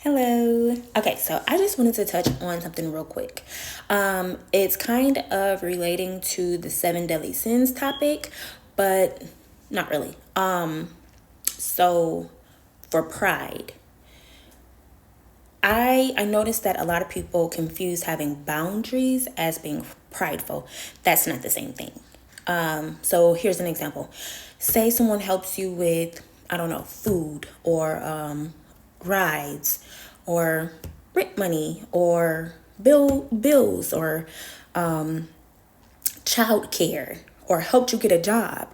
Hello. Okay, so I just wanted to touch on something real quick. It's kind of relating to the seven deadly sins topic, but not really. So for pride, I noticed that a lot of people confuse having boundaries as being prideful. That's not the same thing. So here's an example. Say someone helps you with, I don't know, food or rides or rent money or bills or child care or helped you get a job,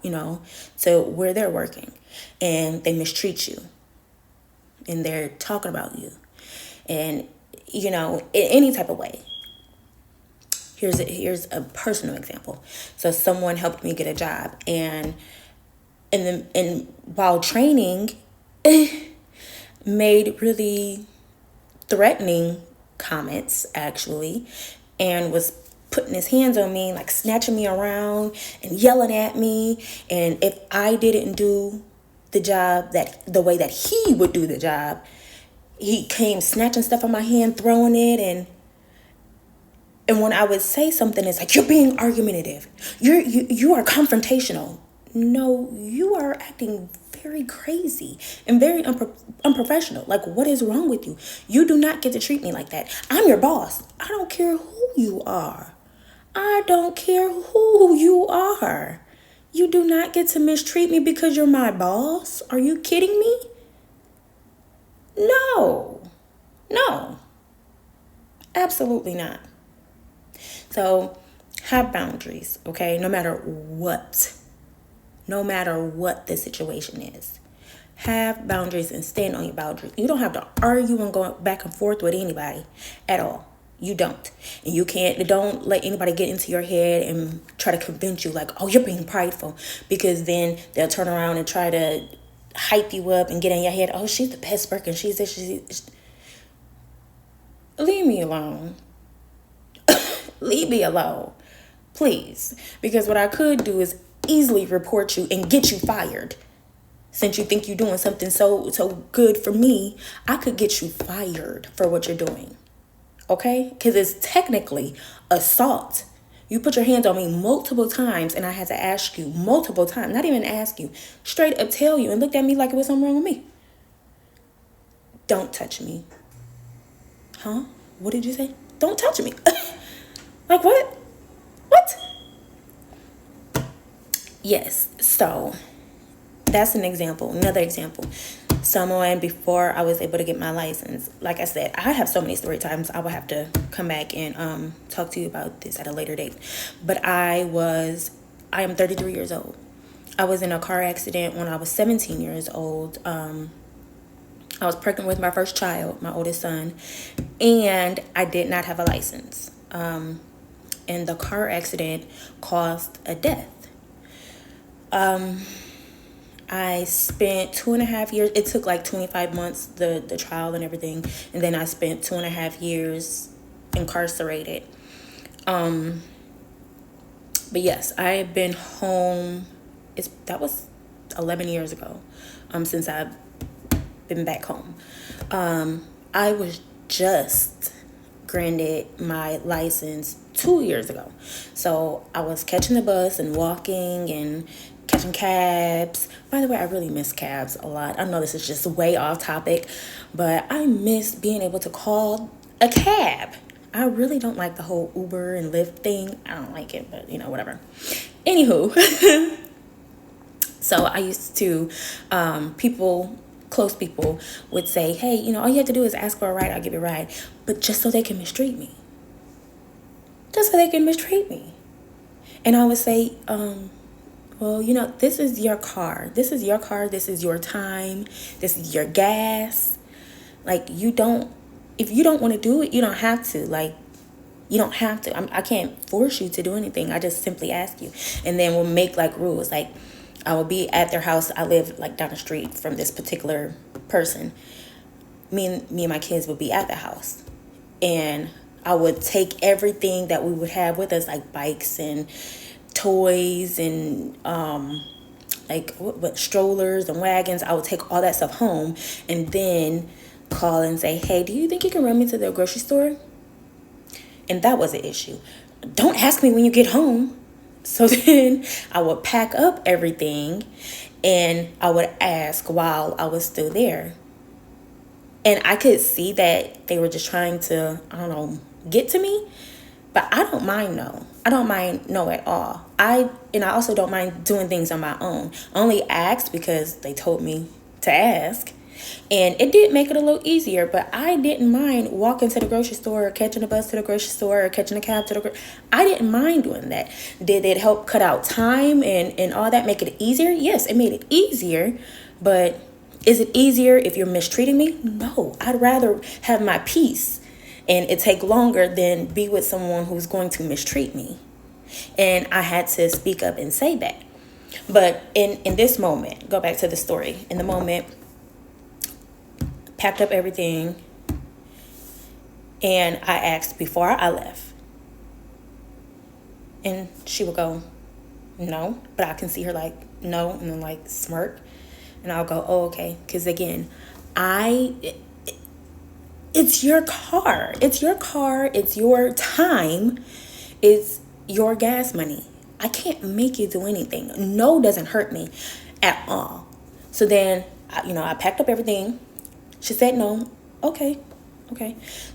so where they're working and they mistreat you and they're talking about you and, in any type of way. Here's a personal example. So someone helped me get a job and while training made really threatening comments actually and was putting his hands on me, like snatching me around and yelling at me. And if I didn't do the job the way that he would do the job, he came snatching stuff on my hand, throwing it. And when I would say something, it's like, you're being argumentative. You are confrontational. No, you are acting very crazy and very unprofessional. Like, what is wrong with you? You do not get to treat me like that. I'm your boss. I don't care who you are. I don't care who you are. You do not get to mistreat me because you're my boss. Are you kidding me? No. No. Absolutely not. So have boundaries, okay? No matter what the situation is. Have boundaries and stand on your boundaries. You don't have to argue and go back and forth with anybody at all. You don't. And don't let anybody get into your head and try to convince you like, oh, you're being prideful. Because then they'll turn around and try to hype you up and get in your head. Oh, she's the best worker. She's this, she's... Leave me alone. Leave me alone, please. Because what I could do is easily report you and get you fired. Since you think you're doing something so good for me, I could get you fired for what you're doing. Okay? Because it's technically assault. You put your hands on me multiple times and I had to ask you multiple times, not even ask you, straight up tell you and looked at me like it was something wrong with me. Don't touch me. Huh? What did you say? Don't touch me. Like what? What? Yes, so that's an example. Another example. Someone, before I was able to get my license, like I said, I have so many story times. I will have to come back and talk to you about this at a later date. But I am 33 years old. I was in a car accident when I was 17 years old. I was pregnant with my first child, my oldest son, and I did not have a license. And the car accident caused a death. I spent 2.5 years. It took like 25 months, the trial and everything. And then I spent 2.5 years incarcerated. But yes, I've been home. That was 11 years ago, since I've been back home. I was just granted my license 2 years ago. So I was catching the bus and walking and catching cabs. By the way, I really miss cabs a lot. I know this is just way off topic, but I miss being able to call a cab. I really don't like the whole Uber and Lyft thing. I don't like it, but whatever. Anywho, so I used to, close people would say, hey, all you have to do is ask for a ride, I'll give you a ride. But just so they can mistreat me. Just so they can mistreat me. And I would say, well, this is your car. This is your car. This is your time. This is your gas. Like, if you don't want to do it, you don't have to. Like, you don't have to. I can't force you to do anything. I just simply ask you. And then we'll make like rules. Like, I will be at their house. I live like down the street from this particular person. Me and my kids would be at the house. And I would take everything that we would have with us, like bikes and toys and like what strollers and wagons. I would take all that stuff home, and then call and say, hey, do you think you can run me to the grocery store? And that was an issue. Don't ask me when you get home. So then I would pack up everything and I would ask while I was still there. And I could see that they were just trying to, I don't know, get to me. But I don't mind no. I don't mind no at all. I also don't mind doing things on my own. I only asked because they told me to ask. And it did make it a little easier, but I didn't mind walking to the grocery store or catching a bus to the grocery store or catching a cab to the I didn't mind doing that. Did it help cut out time and all that, make it easier? Yes, it made it easier, but is it easier if you're mistreating me? No, I'd rather have my peace and it take longer than be with someone who's going to mistreat me. And I had to speak up and say that. But in this moment, go back to the story. In the moment, packed up everything, and I asked before I left. And she would go, no. But I can see her like, no, and then like smirk. And I'll go, oh, okay. Because again, it's your car. It's your car. It's your time. It's your gas money. I can't make you do anything. No doesn't hurt me at all. So then, I packed up everything. She said no. Okay.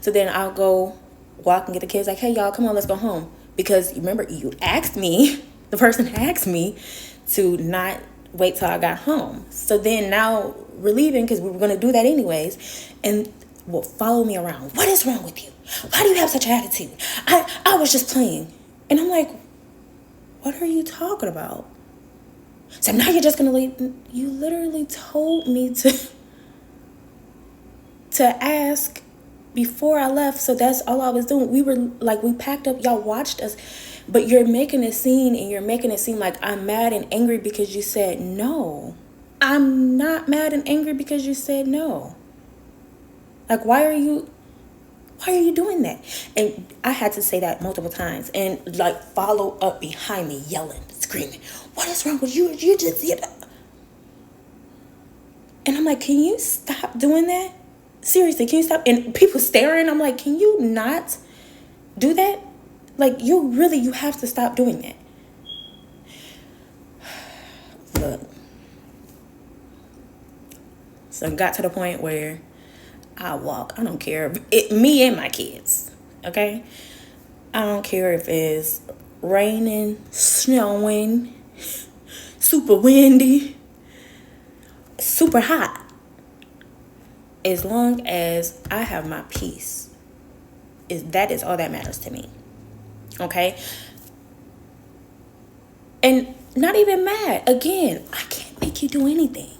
So then I'll go walk and get the kids like, hey, y'all, come on, let's go home. Because remember, you asked me, the person asked me to not wait till I got home. So then now we're leaving because we were going to do that anyways. And will follow me around. What is wrong with you? Why do you have such an attitude? I was just playing. And I'm like, what are you talking about? So now you're just going to leave. You literally told me to ask before I left. So that's all I was doing. We packed up, y'all watched us, but you're making a scene and you're making it seem like I'm mad and angry because you said no. I'm not mad and angry because you said no. Like, why are you doing that? And I had to say that multiple times and like follow up behind me, yelling, screaming, what is wrong with you? You just, and I'm like, can you stop doing that? Seriously, can you stop? And people staring, I'm like, can you not do that? Like, you have to stop doing that. Look. So it got to the point where I walk. I don't care. Me and my kids, okay? I don't care if it's raining, snowing, super windy, super hot. As long as I have my peace, that is all that matters to me. Okay? And not even mad. Again, I can't make you do anything.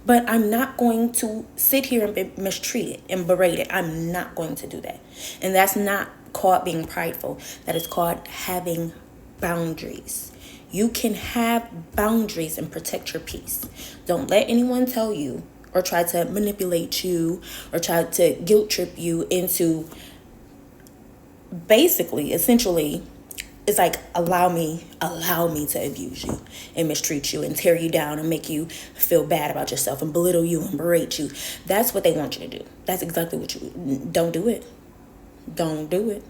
But I'm not going to sit here and be mistreated and berated. I'm not going to do that. And that's not called being prideful. That is called having boundaries. You can have boundaries and protect your peace. Don't let anyone tell you or try to manipulate you or try to guilt trip you into essentially, it's like allow me to abuse you and mistreat you and tear you down and make you feel bad about yourself and belittle you and berate you. That's what they want you to do. That's exactly what don't do it. Don't do it.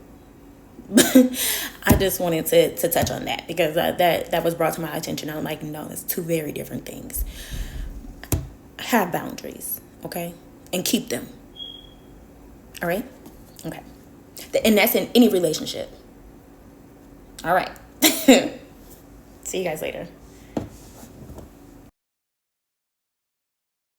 I just wanted to touch on that because that was brought to my attention. I'm like, no, it's two very different things. Have boundaries, okay? And keep them. All right? Okay. And that's in any relationship. All right. See you guys later.